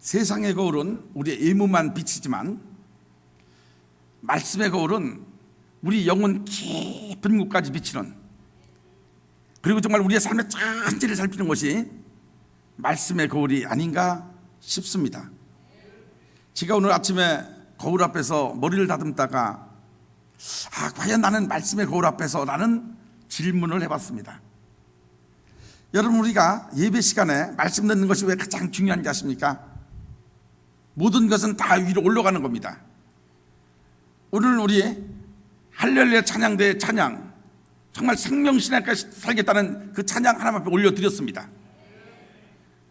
세상의 거울은 우리의 의무만 비치지만 말씀의 거울은 우리 영혼 깊은 곳까지 비치는, 그리고 정말 우리의 삶의 전체를 살피는 것이 말씀의 거울이 아닌가 싶습니다. 제가 오늘 아침에 거울 앞에서 머리를 다듬다가 과연 나는 말씀의 거울 앞에서 라는 질문을 해봤습니다. 여러분, 우리가 예배 시간에 말씀 듣는 것이 왜 가장 중요한지 아십니까? 모든 것은 다 위로 올라가는 겁니다. 오늘 우리 할렐루야 찬양대의 찬양, 정말 생명신앙까지 살겠다는 그 찬양 하나님 앞에 올려드렸습니다.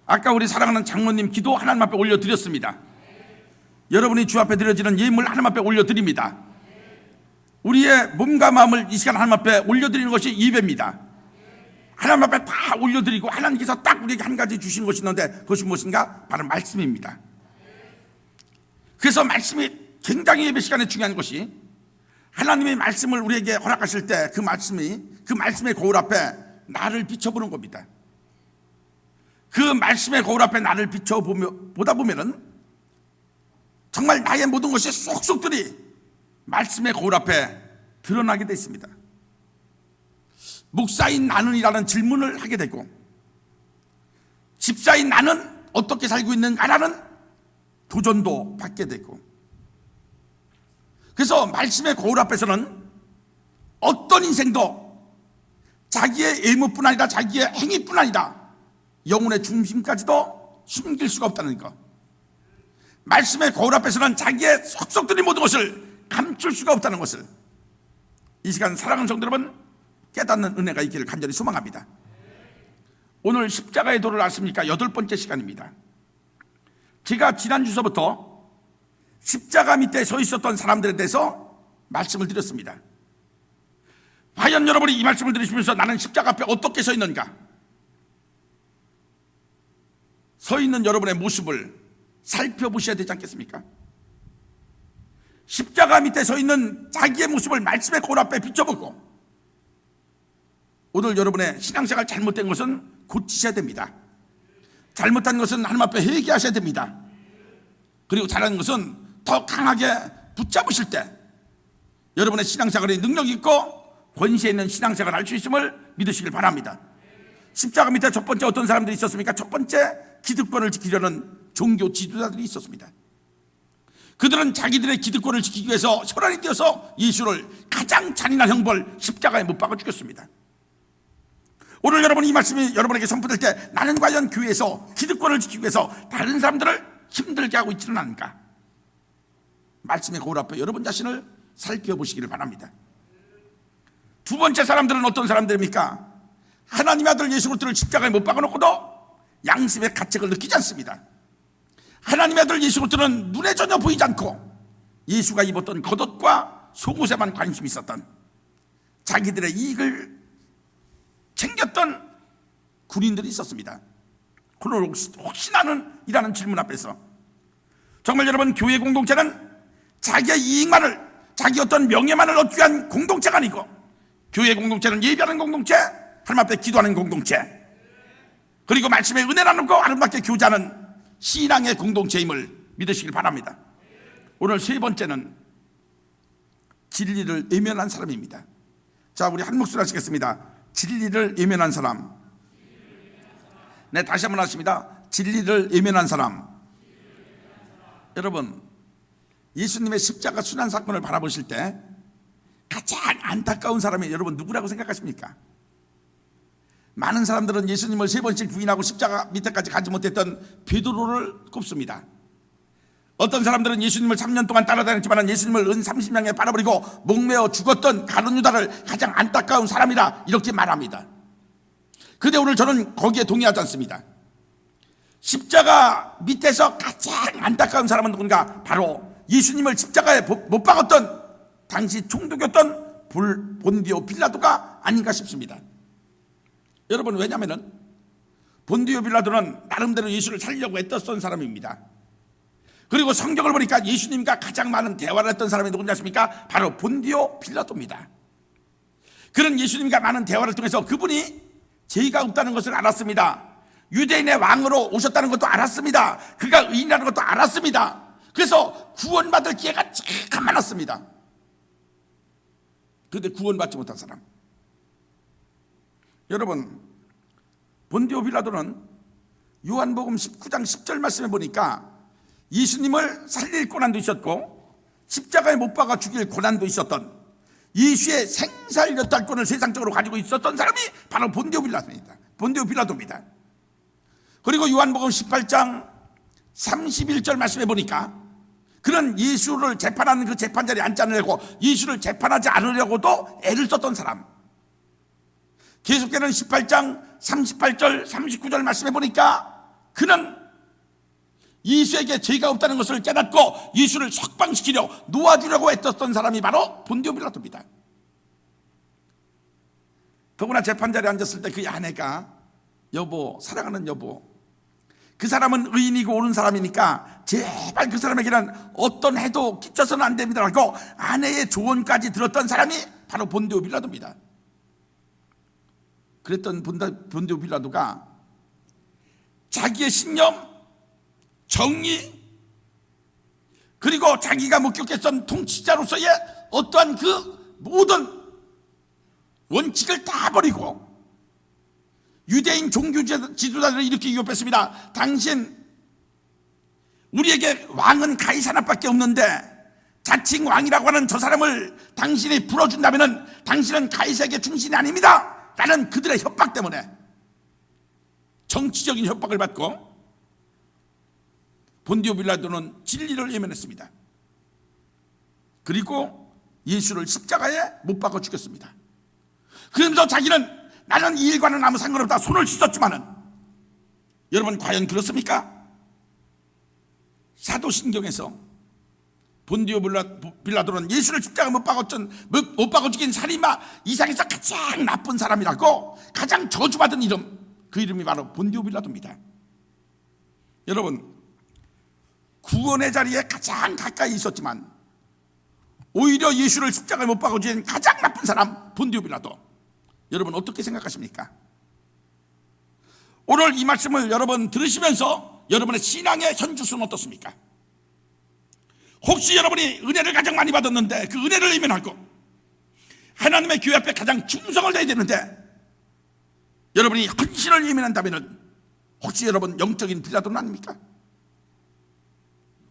아까 우리 사랑하는 장로님 기도 하나님 앞에 올려드렸습니다. 여러분이 주 앞에 드려지는 예물 하나님 앞에 올려드립니다. 우리의 몸과 마음을 이 시간 하나님 앞에 올려드리는 것이 예배입니다. 하나님 앞에 다 올려드리고 하나님께서 딱 우리에게 한 가지 주신 것이 있는데 그것이 무엇인가? 바로 말씀입니다. 그래서 말씀이 굉장히 예배 시간에 중요한 것이, 하나님의 말씀을 우리에게 허락하실 때 그 말씀의 거울 앞에 나를 비춰보는 겁니다. 그 말씀의 거울 앞에 나를 보다 보면은 정말 나의 모든 것이 쏙쏙들이 말씀의 거울 앞에 드러나게 되어 있습니다. 목사인 나는이라는 질문을 하게 되고, 집사인 나는 어떻게 살고 있는가라는 도전도 받게 되고, 그래서 말씀의 거울 앞에서는 어떤 인생도 자기의 의무뿐 아니라 자기의 행위뿐 아니라 영혼의 중심까지도 숨길 수가 없다는 것. 말씀의 거울 앞에서는 자기의 속속들이 모든 것을 감출 수가 없다는 것을 이 시간 사랑하는 성도 여러분 깨닫는 은혜가 있기를 간절히 소망합니다. 오늘 십자가의 도를 아십니까? 8번째 시간입니다. 제가 지난주서부터 십자가 밑에 서 있었던 사람들에 대해서 말씀을 드렸습니다. 과연 여러분이 이 말씀을 들으시면서 나는 십자가 앞에 어떻게 서 있는가? 서 있는 여러분의 모습을 살펴보셔야 되지 않겠습니까? 십자가 밑에 서 있는 자기의 모습을 말씀의 거울 앞에 비춰보고, 오늘 여러분의 신앙생활 잘못된 것은 고치셔야 됩니다. 잘못한 것은 하나님 앞에 회개하셔야 됩니다. 그리고 잘하는 것은 더 강하게 붙잡으실 때 여러분의 신앙생활이 능력 있고 권세 있는 신앙생활을 할 수 있음을 믿으시길 바랍니다. 십자가 밑에 첫 번째 어떤 사람들이 있었습니까? 첫 번째 기득권을 지키려는 종교 지도자들이 있었습니다. 그들은 자기들의 기득권을 지키기 위해서 혈안이 뛰어서 예수를 가장 잔인한 형벌 십자가에 못 박아 죽였습니다. 오늘 여러분 이 말씀이 여러분에게 선포될 때 나는 과연 교회에서 기득권을 지키기 위해서 다른 사람들을 힘들게 하고 있지는 않은가? 말씀의 거울 앞에 여러분 자신을 살펴보시기를 바랍니다. 두 번째 사람들은 어떤 사람들입니까? 하나님의 아들 예수 그리스도를 십자가에 못 박아놓고도 양심의 가책을 느끼지 않습니다. 하나님의 아들 예수 그리스도는 눈에 전혀 보이지 않고 예수가 입었던 겉옷과 속옷에만 관심이 있었던, 자기들의 이익을 챙겼던 군인들이 있었습니다. 그걸 혹시 나는 이라는 질문 앞에서 정말 여러분, 교회 공동체는 자기의 이익만을, 자기 어떤 명예만을 얻기 위한 공동체가 아니고, 교회 공동체는 예배하는 공동체, 하나님 앞에 기도하는 공동체, 그리고 말씀의 은혜 나누고 아름답게 교제하는 신앙의 공동체임을 믿으시길 바랍니다. 오늘 세 번째는 진리를 외면한 사람입니다. 자, 우리 한 목소리 하시겠습니다. 진리를 외면한 사람. 네, 다시 한번 하십니다. 진리를 외면한 사람. 여러분, 예수님의 십자가 순환 사건을 바라보실 때 가장 안타까운 사람이 여러분 누구라고 생각하십니까? 많은 사람들은 예수님을 3번씩 부인하고 십자가 밑에까지 가지 못했던 베드로를 꼽습니다. 어떤 사람들은 예수님을 3년 동안 따라다녔지만 예수님을 은 30명에 빨아버리고 목매어 죽었던 가룟 유다를 가장 안타까운 사람이라 이렇게 말합니다. 그런데 오늘 저는 거기에 동의하지 않습니다. 십자가 밑에서 가장 안타까운 사람은 누군가? 바로 예수님을 십자가에 못 박았던 당시 총독이었던 본디오 빌라도가 아닌가 싶습니다. 여러분, 왜냐하면 본디오 빌라도는 나름대로 예수를 살리려고 애썼던 사람입니다. 그리고 성경을 보니까 예수님과 가장 많은 대화를 했던 사람이 누군지 아십니까? 바로 본디오 빌라도입니다. 그런 예수님과 많은 대화를 통해서 그분이 죄가 없다는 것을 알았습니다. 유대인의 왕으로 오셨다는 것도 알았습니다. 그가 의인이라는 것도 알았습니다. 그래서 구원받을 기회가 참 많았습니다. 그런데 구원받지 못한 사람, 여러분, 본디오 빌라도는 요한복음 19장 10절 말씀에 보니까 예수님을 살릴 고난도 있었고 십자가에 못 박아 죽일 고난도 있었던 예수의 생사일여탈권을 세상적으로 가지고 있었던 사람이 바로 본디오 빌라도입니다. 그리고 요한복음 18장 31절 말씀에 보니까 그는 예수를 재판하는 그 재판자리에 앉지 않으려고, 예수를 재판하지 않으려고도 애를 썼던 사람. 계속되는 18장 38절 39절 말씀에 보니까 그는 예수에게 죄가 없다는 것을 깨닫고 예수를 석방시키려 놓아주려고 애썼던 사람이 바로 본디오 빌라도입니다. 더구나 재판자리에 앉았을 때 그 아내가, 여보, 사랑하는 여보, 그 사람은 의인이고 옳은 사람이니까 제발 그 사람에게는 어떤 해도 끼쳐서는 안 됩니다라고 아내의 조언까지 들었던 사람이 바로 본디오 빌라도입니다. 그랬던 본디오 빌라도가 자기의 신념, 정의, 그리고 자기가 목격했던 통치자로서의 어떠한 그 모든 원칙을 다 버리고 유대인 종교 지도자들을 이렇게 위협했습니다. 당신, 우리에게 왕은 가이사 하나밖에 없는데 자칭 왕이라고 하는 저 사람을 당신이 불어준다면 당신은 가이사에게 충신이 아닙니다 라는 그들의 협박 때문에, 정치적인 협박을 받고 본디오 빌라도는 진리를 외면했습니다. 그리고 예수를 십자가에 못 박아 죽였습니다. 그러면서 자기는 나는 이 일과는 아무 상관없다 손을 씻었지만은, 여러분 과연 그렇습니까? 사도신경에서 본디오 빌라도는 예수를 십자가에 못 박아 죽인 살인마 이상에서 가장 나쁜 사람이라고, 가장 저주받은 이름, 그 이름이 바로 본디오 빌라도입니다. 여러분, 구원의 자리에 가장 가까이 있었지만 오히려 예수를 십자가에 못 박아 죽인 가장 나쁜 사람 본디오 빌라도, 여러분 어떻게 생각하십니까? 오늘 이 말씀을 여러분 들으시면서 여러분의 신앙의 현주소는 어떻습니까? 혹시 여러분이 은혜를 가장 많이 받았는데 그 은혜를 외면하고 하나님의 교회 앞에 가장 충성을 다해야 되는데 여러분이 헌신을 외면한다면 혹시 여러분 영적인 빌라도는 아닙니까?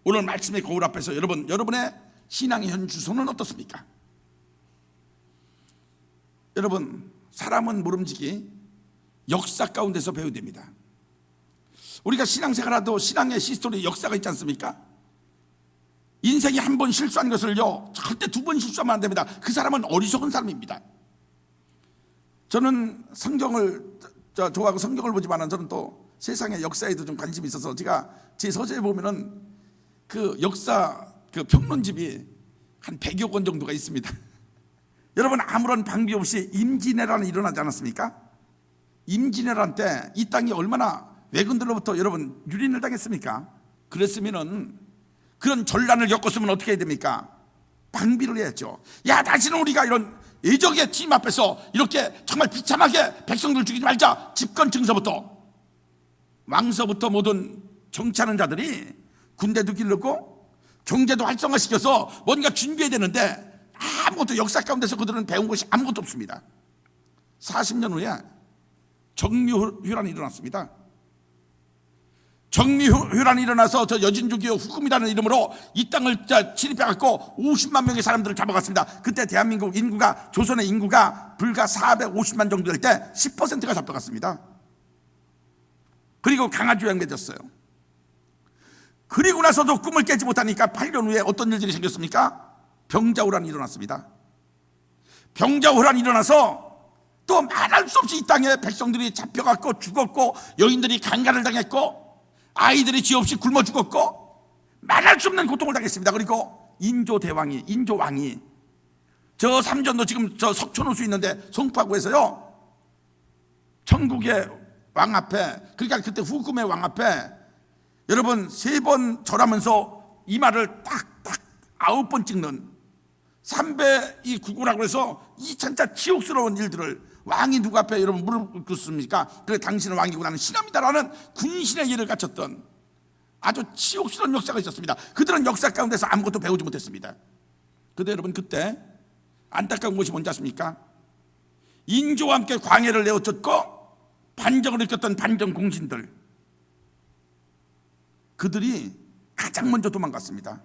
오늘 말씀의 거울 앞에서 여러분의 신앙의 현주소는 어떻습니까? 여러분, 사람은 모름지기 역사 가운데서 배워야 됩니다. 우리가 신앙생활하도 신앙의 시스토리, 역사가 있지 않습니까? 인생이 한 번 실수한 것을요 절대 두 번 실수하면 안 됩니다. 그 사람은 어리석은 사람입니다. 저는 성경을 좋아하고 성경을 보지만 저는 또 세상의 역사에도 좀 관심이 있어서 제가 제 서재에 보면은 그 역사 그 평론집이 한 100여 권 정도가 있습니다. 여러분, 아무런 방비 없이 임진왜란이 일어나지 않았습니까? 임진왜란 때 이 땅이 얼마나 왜군들로부터 여러분 유린을 당했습니까? 그랬으면은 그런 전란을 겪었으면 어떻게 해야 됩니까? 방비를 해야죠. 야, 다시는 우리가 이런 애적의 팀 앞에서 이렇게 정말 비참하게 백성들 죽이지 말자. 집권 증서부터 왕서부터 모든 정치하는 자들이 군대도 기르고 경제도 활성화시켜서 뭔가 준비해야 되는데 아무것도, 역사 가운데서 그들은 배운 것이 아무것도 없습니다. 40년 후에 정미휴란이 일어났습니다. 정미휴란이 일어나서 저 여진주기호 후금이라는 이름으로 이 땅을 침입해갖고 50만 명의 사람들을 잡아갔습니다. 그때 대한민국 인구가, 조선의 인구가 불과 450만 정도 될 때 10%가 잡혀갔습니다. 그리고 강화조약 맺었어요. 그리고 나서도 꿈을 깨지 못하니까 8년 후에 어떤 일들이 생겼습니까? 병자호란이 일어났습니다. 병자호란이 일어나서 또 말할 수 없이 이 땅에 백성들이 잡혀갔고 죽었고, 여인들이 강간을 당했고, 아이들이 지 없이 굶어 죽었고, 말할 수 없는 고통을 당했습니다. 그리고 인조왕이 저 삼전도 지금 저 석촌호수 있는데 송파구에서요 전국의 왕 앞에, 그러니까 그때 후금의 왕 앞에 여러분 3번 절하면서 이마를 딱딱 9번 찍는 3배 이 구구라고 해서 이 진짜 치욕스러운 일들을 왕이 누구 앞에 여러분 무릎 꿇습니까? 그래 당신은 왕이고 나는 신하입니다라는 군신의 예를 갖췄던 아주 치욕스러운 역사가 있었습니다. 그들은 역사 가운데서 아무것도 배우지 못했습니다. 그런데 여러분 그때 안타까운 것이 뭔지 아십니까? 인조와 함께 광해를 내어쫓고 반정을 일으켰던 반정 공신들, 그들이 가장 먼저 도망갔습니다.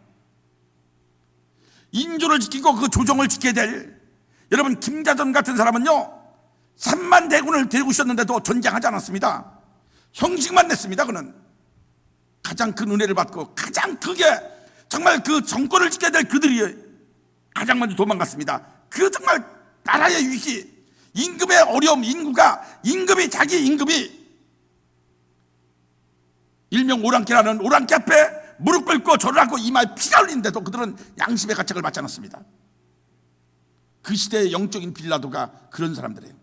인조를 지키고 그 조정을 지켜야 될 여러분 김자전 같은 사람은요 3만 대군을 데리고 있었는데도 전쟁하지 않았습니다. 형식만 냈습니다. 그는 가장 큰 은혜를 받고 가장 크게 정말 그 정권을 지켜야 될 그들이 가장 먼저 도망갔습니다. 그 정말 나라의 위기, 임금의 어려움, 임금이 자기 임금이 일명 오랑캐라는 오랑캐 앞에 무릎 꿇고 절을 하고 이마에 피가 흘리는데도 그들은 양심의 가책을 받지 않았습니다. 그 시대의 영적인 빌라도가 그런 사람들이에요.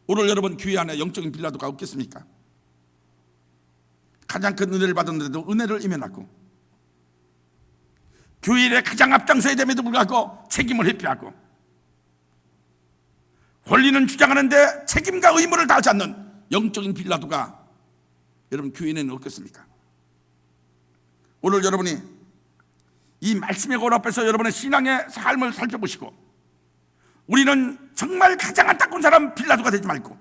오늘 여러분 교회 안에 영적인 빌라도가 없겠습니까? 가장 큰 은혜를 받았는데도 은혜를 이면하고 교회 일에 가장 앞장서야 됨에도 불구하고 책임을 회피하고 권리는 주장하는데 책임과 의무를 다하지 않는 영적인 빌라도가 여러분 교회에는 없겠습니까? 오늘 여러분이 이 말씀의 거울 앞에서 여러분의 신앙의 삶을 살펴보시고 우리는 정말 가장 안타까운 사람 빌라도가 되지 말고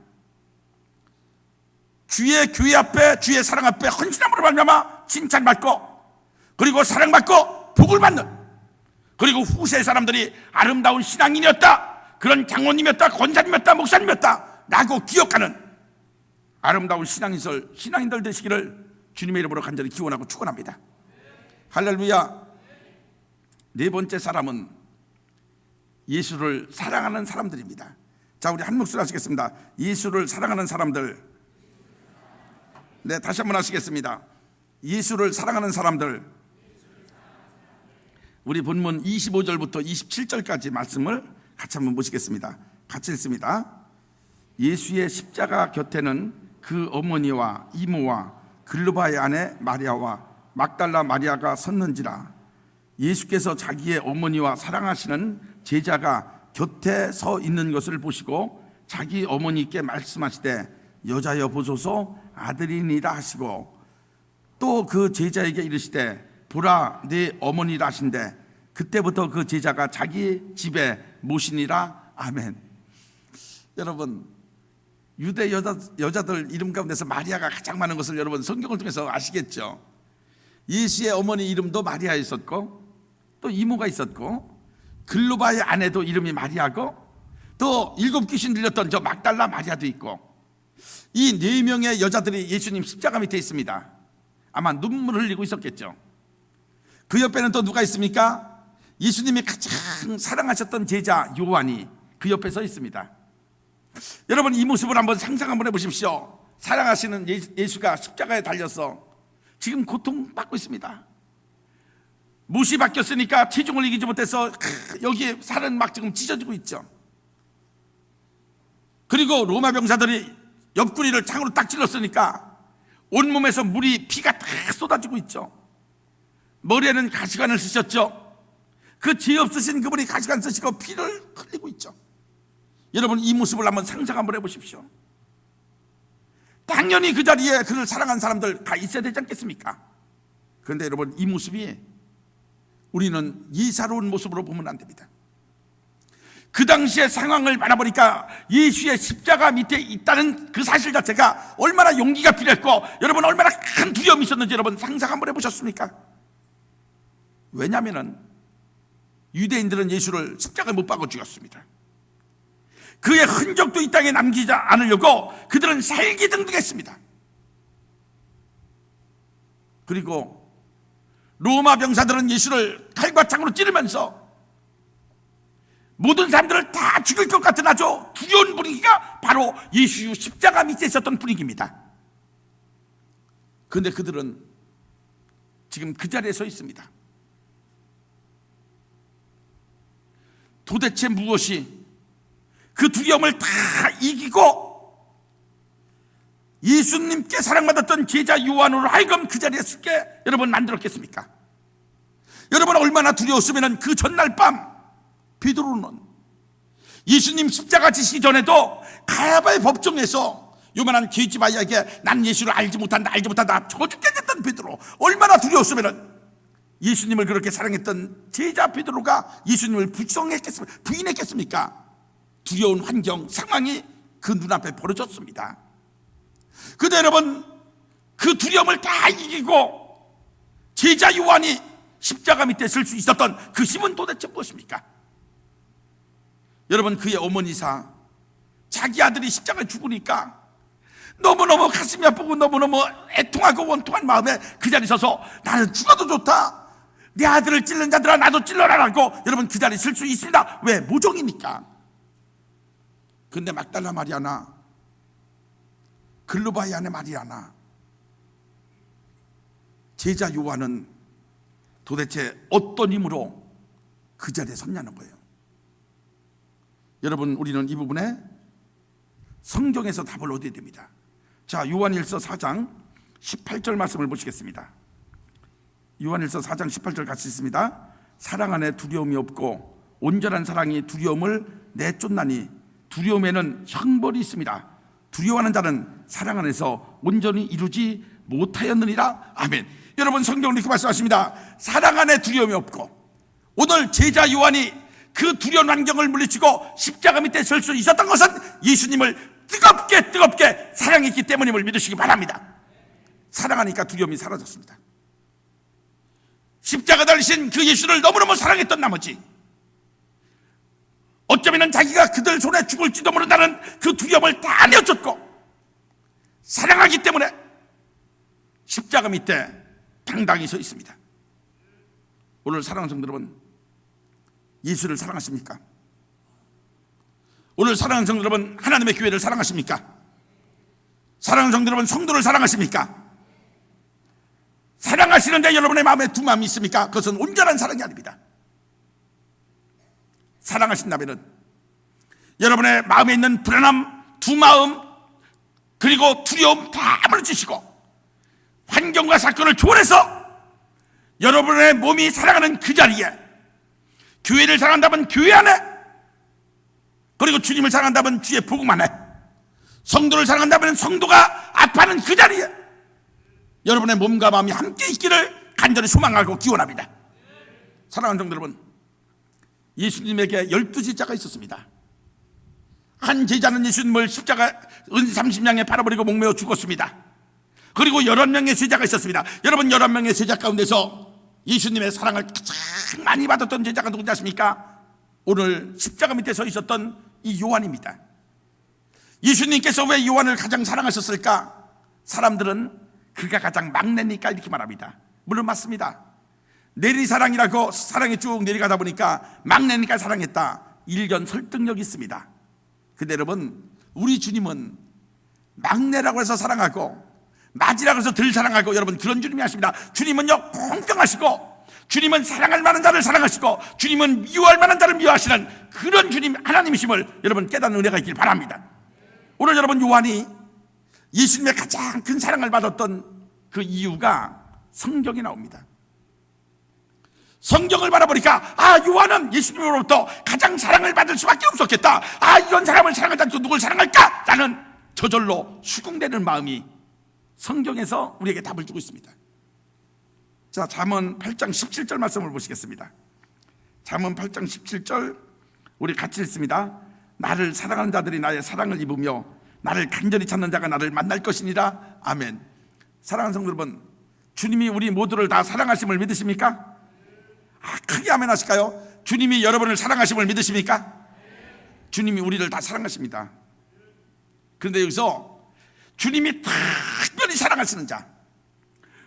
주의 교회 앞에 주의 사랑 앞에 헌신함으로 말미암아 칭찬받고 그리고 사랑받고 복을 받는, 그리고 후세 사람들이 아름다운 신앙인이었다, 그런 장로님이었다, 권사님이었다, 목사님이었다 라고 기억하는 아름다운 신앙인들 되시기를 주님의 이름으로 간절히 기원하고 축원합니다. 할렐루야. 네 번째 사람은 예수를 사랑하는 사람들입니다. 자, 우리 한 목소리 하시겠습니다. 예수를 사랑하는 사람들. 네, 다시 한번 하시겠습니다. 예수를 사랑하는 사람들. 우리 본문 25절부터 27절까지 말씀을 같이 한번 보시겠습니다. 같이 읽습니다. 예수의 십자가 곁에는 그 어머니와 이모와 글로바의 아내 마리아와 막달라 마리아가 섰는지라. 예수께서 자기의 어머니와 사랑하시는 제자가 곁에 서 있는 것을 보시고 자기 어머니께 말씀하시되 여자여 보소서 아들이니라 하시고 또 그 제자에게 이르시되 보라 네 어머니라 하신대 그때부터 그 제자가 자기 집에 모시니라. 아멘. 여러분 유대 여자들 이름 가운데서 마리아가 가장 많은 것을 여러분 성경을 통해서 아시겠죠? 예수의 어머니 이름도 마리아 있었고 또 이모가 있었고 글로바의 아내도 이름이 마리아고 또 7 귀신 들렸던 저 막달라 마리아도 있고 이 4명의 여자들이 예수님 십자가 밑에 있습니다. 아마 눈물을 흘리고 있었겠죠. 그 옆에는 또 누가 있습니까? 예수님이 가장 사랑하셨던 제자 요한이 그 옆에 서 있습니다. 여러분 이 모습을 한번 상상 한번 해보십시오. 사랑하시는 예수가 십자가에 달려서 지금 고통받고 있습니다. 못이 바뀌었으니까 체중을 이기지 못해서 여기에 살은 막 지금 찢어지고 있죠. 그리고 로마 병사들이 옆구리를 창으로 딱 찔렀으니까 온몸에서 물이 피가 다 쏟아지고 있죠. 머리에는 가시관을 쓰셨죠. 그 죄 없으신 그분이 가시관 쓰시고 피를 흘리고 있죠. 여러분 이 모습을 한번 상상 한번 해보십시오. 당연히 그 자리에 그를 사랑한 사람들 다 있어야 되지 않겠습니까? 그런데 여러분 이 모습이 우리는 예사로운 모습으로 보면 안 됩니다. 그 당시의 상황을 바라보니까 예수의 십자가 밑에 있다는 그 사실 자체가 얼마나 용기가 필요했고 여러분 얼마나 큰 두려움이 있었는지 여러분 상상 한번 해보셨습니까? 왜냐하면 유대인들은 예수를 십자가에 못 박아 죽였습니다. 그의 흔적도 이 땅에 남기지 않으려고 그들은 살기등등했습니다. 그리고 로마 병사들은 예수를 칼과 창으로 찌르면서 모든 사람들을 다 죽일 것 같은 아주 두려운 분위기가 바로 예수 십자가 밑에 있었던 분위기입니다. 그런데 그들은 지금 그 자리에 서 있습니다. 도대체 무엇이 그 두려움을 다 이기고 예수님께 사랑받았던 제자 요한으로 하여금 그 자리에 서게 여러분 만들었겠습니까? 여러분 얼마나 두려웠으면 그 전날 밤 베드로는 예수님 십자가 지시기 전에도 가야바의 법정에서 요만한 계집아이에게 난 예수를 알지 못한다 저 죽겠던 베드로, 얼마나 두려웠으면 예수님을 그렇게 사랑했던 제자 베드로가 예수님을 부인했겠습니까? 두려운 환경, 상황이 그 눈앞에 벌어졌습니다. 그런데 여러분, 그 두려움을 다 이기고 제자 요한이 십자가 밑에 설 수 있었던 그 힘은 도대체 무엇입니까? 여러분, 그의 어머니사 자기 아들이 십자가에 죽으니까 너무너무 가슴이 아프고 너무너무 애통하고 원통한 마음에 그 자리에 서서 나는 죽어도 좋다, 내 아들을 찔른 자들아 나도 찔러라라고 여러분 그 자리에 설 수 있습니다. 왜? 모종이니까. 근데 막달라 마리아나 글로바이 안의 마리아나 제자 요한은 도대체 어떤 힘으로 그 자리에 섰냐는 거예요. 여러분, 우리는 이 부분에 성경에서 답을 얻어야 됩니다. 자, 요한일서 4장 18절 말씀을 보시겠습니다. 요한일서 4장 18절 같이 있습니다. 사랑 안에 두려움이 없고 온전한 사랑이 두려움을 내쫓나니 두려움에는 형벌이 있습니다. 두려워하는 자는 사랑 안에서 온전히 이루지 못하였느니라. 아멘. 여러분, 성경은 이렇게 말씀하십니다. 사랑 안에 두려움이 없고, 오늘 제자 요한이 그 두려운 환경을 물리치고 십자가 밑에 설 수 있었던 것은 예수님을 뜨겁게 사랑했기 때문임을 믿으시기 바랍니다. 사랑하니까 두려움이 사라졌습니다. 십자가 달리신 그 예수를 너무너무 사랑했던 나머지 어쩌면 자기가 그들 손에 죽을지도 모른다는 그 두려움을 다 내쫓고 사랑하기 때문에 십자가 밑에 당당히 서 있습니다. 오늘 사랑하는 성도 여러분, 예수를 사랑하십니까? 오늘 사랑하는 성도 여러분, 하나님의 교회를 사랑하십니까? 사랑하는 성도 여러분, 성도를 사랑하십니까? 사랑하시는데 여러분의 마음에 두 마음이 있습니까? 그것은 온전한 사랑이 아닙니다. 사랑하신다면 여러분의 마음에 있는 불안함, 두 마음, 그리고 두려움 다 물어주시고 환경과 사건을 초월해서 여러분의 몸이 살아가는 그 자리에, 교회를 사랑한다면 교회 안에, 그리고 주님을 사랑한다면 주의 복음 안에, 성도를 사랑한다면 성도가 아파하는 그 자리에 여러분의 몸과 마음이 함께 있기를 간절히 소망하고 기원합니다. 사랑하는 성도 여러분, 예수님에게 12제자가 있었습니다. 한 제자는 예수님을 십자가 은 30냥에 팔아버리고 목매어 죽었습니다. 그리고 11명의 제자가 있었습니다. 여러분, 11명의 제자 가운데서 예수님의 사랑을 가장 많이 받았던 제자가 누군지 아십니까? 오늘 십자가 밑에 서 있었던 이 요한입니다. 예수님께서 왜 요한을 가장 사랑하셨을까? 사람들은 그가 가장 막내니까 이렇게 말합니다. 물론 맞습니다. 내리사랑이라고 사랑이 쭉 내려가다 보니까 막내니까 사랑했다, 일견 설득력이 있습니다. 근데 여러분, 우리 주님은 막내라고 해서 사랑하고 맞이라고 해서 덜 사랑하고, 여러분, 그런 주님이 하십니다. 주님은요 공평하시고, 주님은 사랑할 만한 자를 사랑하시고, 주님은 미워할 만한 자를 미워하시는 그런 주님, 하나님이심을 여러분 깨닫는 은혜가 있길 바랍니다. 오늘 여러분, 요한이 예수님의 가장 큰 사랑을 받았던 그 이유가 성경에 나옵니다. 성경을 바라보니까 요한은 예수님으로부터 가장 사랑을 받을 수밖에 없었겠다. 이런 사람을 사랑하지 않고 누굴 사랑할까? 라는 저절로 수긍되는 마음이 성경에서 우리에게 답을 주고 있습니다. 자, 잠언 8장 17절 말씀을 보시겠습니다. 잠언 8장 17절 우리 같이 읽습니다. 나를 사랑하는 자들이 나의 사랑을 입으며 나를 간절히 찾는 자가 나를 만날 것이니라. 아멘. 사랑하는 성도 여러분, 주님이 우리 모두를 다 사랑하심을 믿으십니까? 크게 아멘 하실까요? 주님이 여러분을 사랑하심을 믿으십니까? 주님이 우리를 다 사랑하십니다. 그런데 여기서 주님이 특별히 사랑하시는 자,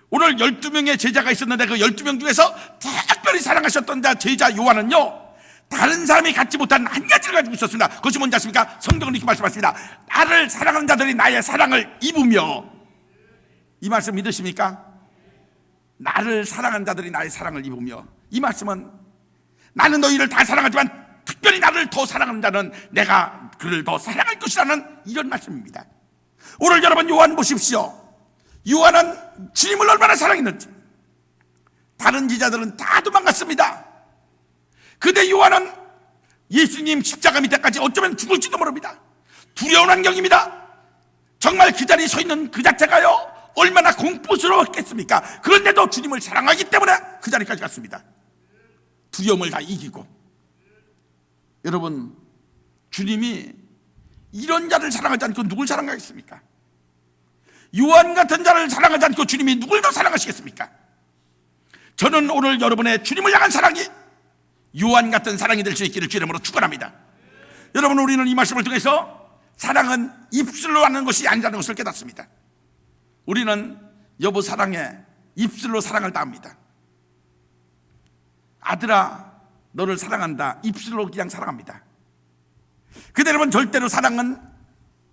오늘 12명의 제자가 있었는데 그 12명 중에서 특별히 사랑하셨던 자 제자 요한은요, 다른 사람이 갖지 못한 한 가지를 가지고 있었습니다. 그것이 뭔지 아십니까? 성경은 이렇게 말씀하십니다. 나를 사랑하는 자들이 나의 사랑을 입으며, 이 말씀 믿으십니까? 나를 사랑하는 자들이 나의 사랑을 입으며, 이 말씀은 나는 너희를 다 사랑하지만 특별히 나를 더 사랑하는 자는 내가 그를 더 사랑할 것이라는 이런 말씀입니다. 오늘 여러분, 요한 보십시오. 요한은 주님을 얼마나 사랑했는지. 다른 제자들은 다 도망갔습니다. 근데 요한은 예수님 십자가 밑에까지 어쩌면 죽을지도 모릅니다. 두려운 환경입니다. 정말 그 자리에 서 있는 그 자체가요 얼마나 공포스러웠겠습니까? 그런데도 주님을 사랑하기 때문에 그 자리까지 갔습니다. 두려움을 다 이기고. 여러분, 주님이 이런 자를 사랑하지 않고 누굴 사랑하겠습니까? 요한 같은 자를 사랑하지 않고 주님이 누굴 더 사랑하시겠습니까? 저는 오늘 여러분의 주님을 향한 사랑이 요한 같은 사랑이 될 수 있기를 주의 이름으로 축원합니다. 여러분, 우리는 이 말씀을 통해서 사랑은 입술로 하는 것이 아니라는 것을 깨닫습니다. 우리는 여보 사랑해 입술로 사랑을 다 합니다. 아들아 너를 사랑한다 입술로 그냥 사랑합니다. 근데 여러분, 절대로 사랑은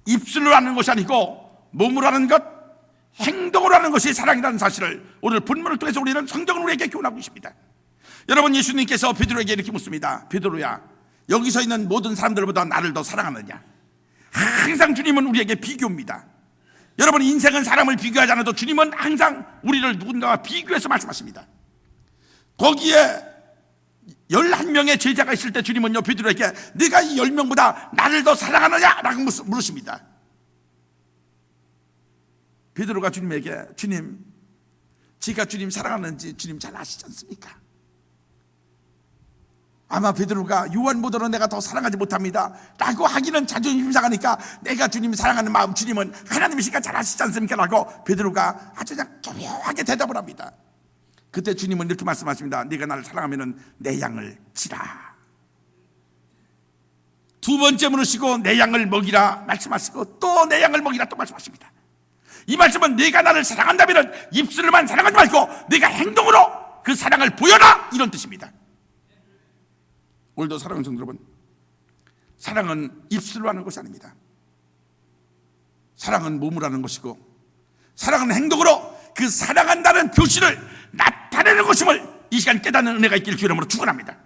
입술로 하는 것이 아니고 몸으로 하는 것, 행동으로 하는 것이 사랑이라는 사실을 오늘 본문을 통해서 우리는 성경은 우리에게 교훈하고 있습니다. 여러분, 예수님께서 베드로에게 이렇게 묻습니다. 베드로야, 여기 서 있는 모든 사람들보다 나를 더 사랑하느냐? 항상 주님은 우리에게 비교입니다. 여러분, 인생은 사람을 비교하지 않아도 주님은 항상 우리를 누군가와 비교해서 말씀하십니다. 거기에 11명의 제자가 있을 때 주님은요 베드로에게 네가 이 10명보다 나를 더 사랑하느냐? 라고 물으십니다. 베드로가 주님에게 주님, 제가 주님 사랑하는지 주님 잘 아시지 않습니까? 아마 베드로가 요한보다는 내가 더 사랑하지 못합니다 라고 하기는 자존심 상하니까 내가 주님 사랑하는 마음 주님은 하나님이시니까 잘 아시지 않습니까? 라고 베드로가 아주 그냥 교묘하게 대답을 합니다. 그때 주님은 이렇게 말씀하십니다. 네가 나를 사랑하면 내 양을 치라. 두 번째 물으시고 내 양을 먹이라 말씀하시고 또 내 양을 먹이라 또 말씀하십니다. 이 말씀은 네가 나를 사랑한다면 입술로만 사랑하지 말고 네가 행동으로 그 사랑을 보여라, 이런 뜻입니다. 오늘도 사랑하는 성도 여러분, 사랑은 입술로 하는 것이 아닙니다. 사랑은 몸으로 하는 것이고 사랑은 행동으로 그 사랑한다는 표시를 나타내는 것임을 이 시간 깨닫는 은혜가 있기를 주의 이름으로 축원합니다.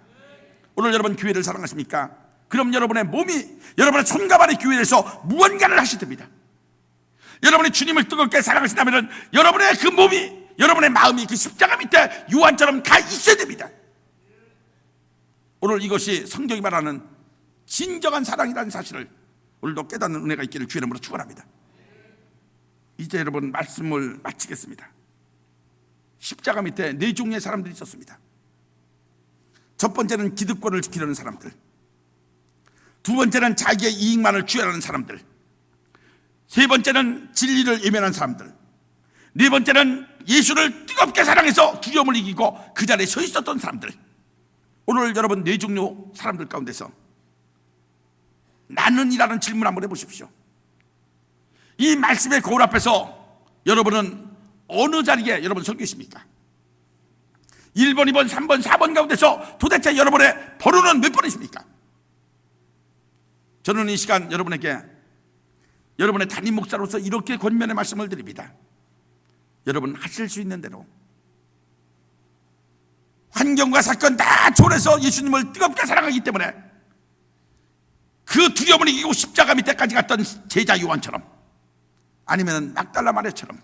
오늘 여러분 교회를 사랑하십니까? 그럼 여러분의 몸이, 여러분의 손과 발이 교회에서 무언가를 하셔야 됩니다. 여러분이 주님을 뜨겁게 사랑하신다면 여러분의 그 몸이, 여러분의 마음이 그 십자가 밑에 요한처럼 가 있어야 됩니다. 오늘 이것이 성경이 말하는 진정한 사랑이라는 사실을 오늘도 깨닫는 은혜가 있기를 주의 이름으로 축원합니다. 이제 여러분 말씀을 마치겠습니다. 십자가 밑에 네 종류의 사람들이 있었습니다. 첫 번째는 기득권을 지키려는 사람들, 두 번째는 자기의 이익만을 취하려는 사람들, 세 번째는 진리를 외면한 사람들, 네 번째는 예수를 뜨겁게 사랑해서 두려움을 이기고 그 자리에 서 있었던 사람들. 오늘 여러분 네 종류 사람들 가운데서 나는이라는 질문 한번 해보십시오. 이 말씀의 거울 앞에서 여러분은 어느 자리에 여러분 서 계십니까? 1번, 2번, 3번, 4번 가운데서 도대체 여러분의 번호는 몇 번이십니까? 저는 이 시간 여러분에게 여러분의 담임 목사로서 이렇게 권면의 말씀을 드립니다. 여러분 하실 수 있는 대로 환경과 사건 다 초월해서 예수님을 뜨겁게 사랑하기 때문에 그 두려움을 이기고 십자가 밑에까지 갔던 제자 요한처럼, 아니면 막달라 마리아처럼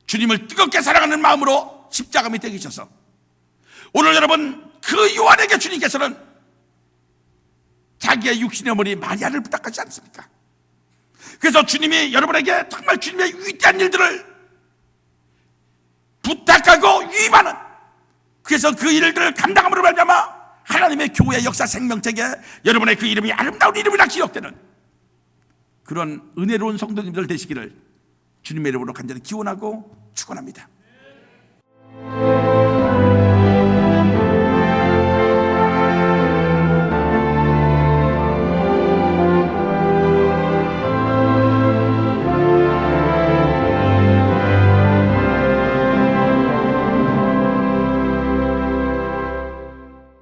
주님을 뜨겁게 사랑하는 마음으로 십자가 밑에 계셔서 오늘 여러분 그 요한에게 주님께서는 자기의 육신의 어머니 마리아를 부탁하지 않습니까? 그래서 주님이 여러분에게 정말 주님의 위대한 일들을 부탁하고 위임하는, 그래서 그 일들을 감당함으로 말미암아 하나님의 교회 역사 생명책에 여러분의 그 이름이 아름다운 이름이라 기억되는 그런 은혜로운 성도님들 되시기를 주님의 이름으로 간절히 기원하고 축원합니다.